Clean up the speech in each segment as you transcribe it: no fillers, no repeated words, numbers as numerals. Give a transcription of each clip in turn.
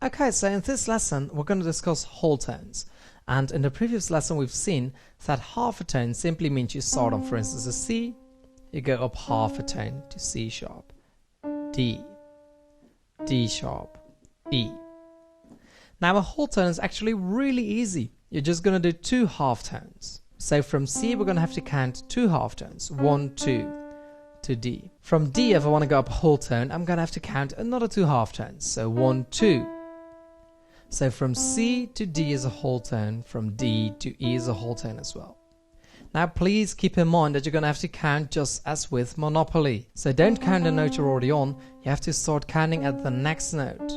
Okay, so in this lesson, we're going to discuss whole tones. And in the previous lesson, we've seen that half a tone simply means you start on, for instance, a C, you go up half a tone to C sharp, D, D sharp, E. Now a whole tone is actually really easy. You're just going to do two half tones. So from C, we're going to have to count two half tones, 1, 2, to D. From D, if I want to go up a whole tone, I'm going to have to count another two half tones, so 1, 2. So from C to D is a whole tone, from D to E is a whole tone as well. Now please keep in mind that you're going to have to count just as with Monopoly. So don't count the note you're already on, you have to start counting at the next note.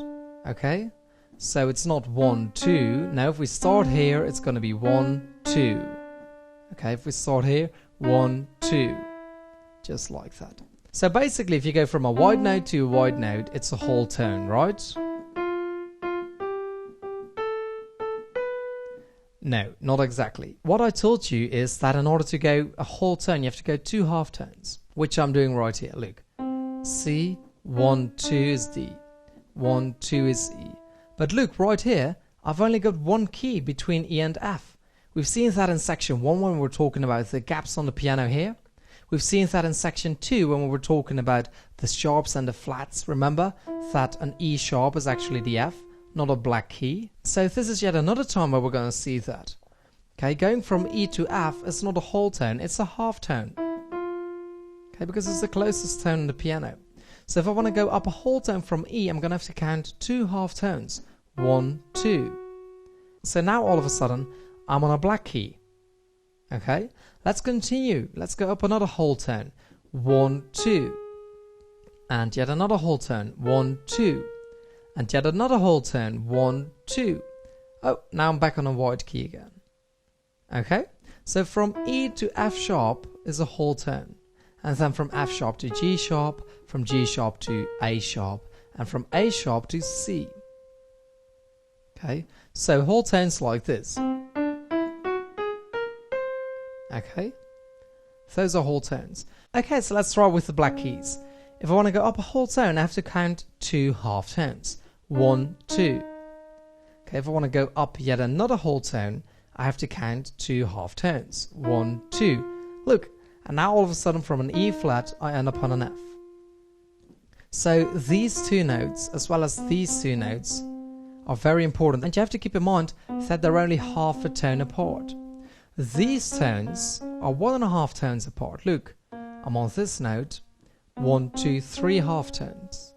Okay? So it's not 1, 2. Now if we start here, it's going to be 1, 2. Okay, if we start here, 1, 2. Just like that. So basically if you go from a wide note to a wide note, it's a whole tone, right? No, not exactly. What I told you is that in order to go a whole tone, you have to go two half tones, which I'm doing right here. Look, C, 1, 2 is D, 1, 2 is E. But look, right here, I've only got one key between E and F. We've seen that in section 1 when we were talking about the gaps on the piano here. We've seen that in section 2 when we were talking about the sharps and the flats. Remember that an E sharp is actually the F, not a black key. So this is yet another time where we're going to see that. Okay, going from E to F is not a whole tone, it's a half tone. Okay, because it's the closest tone in the piano. So if I want to go up a whole tone from E, I'm going to have to count two half tones. 1, 2. So now all of a sudden, I'm on a black key. Okay, let's continue. Let's go up another whole tone. 1, 2. And yet another whole tone. 1, 2. And yet another whole tone, 1, 2. Oh, now I'm back on a wide key again. Okay, so from E to F sharp is a whole tone. And then from F sharp to G sharp, from G sharp to A sharp, and from A sharp to C. Okay, so whole tones like this. Okay, those are whole tones. Okay, so let's try with the black keys. If I want to go up a whole tone, I have to count two half tones. 1, 2. Okay, if I want to go up yet another whole tone, I have to count two half tones. 1, 2. Look, and now all of a sudden from an E flat, I end up on an F. So these two notes, as well as these two notes, are very important. And you have to keep in mind that they're only half a tone apart. These tones are 1.5 tones apart. Look, I'm on this note, 1, 2, 3 half tones.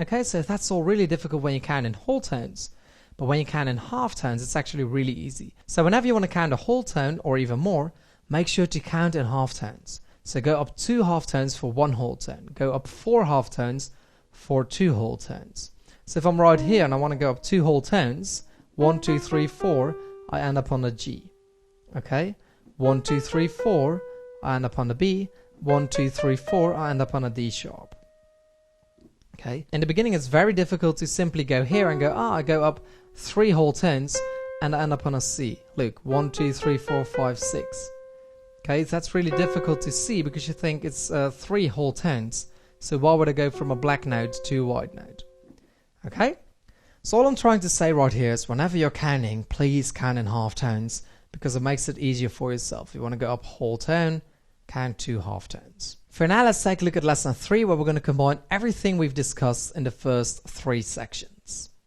Okay, so that's all really difficult when you count in whole tones, but when you count in half tones, it's actually really easy. So whenever you want to count a whole tone or even more, make sure to count in half tones. So go up 2 half tones for 1 whole tone, go up 4 half tones for 2 whole tones. So if I'm right here and I want to go up 2 whole tones, 1, 2, 3, 4, I end up on a G. Okay, 1, 2, 3, 4, I end up on a B. 1, 2, 3, 4, I end up on a D sharp. Okay, in the beginning it's very difficult to simply go here and go, I go up 3 whole tones and I end up on a C. Look, 1, 2, 3, 4, 5, 6. Okay, that's really difficult to see because you think it's 3 whole tones. So why would I go from a black note to a white note? Okay, so all I'm trying to say right here is whenever you're counting, please count in half tones because it makes it easier for yourself. If you want to go up whole tone, count 2 half tones. For now, let's take a look at lesson 3 where we're going to combine everything we've discussed in the first 3 sections.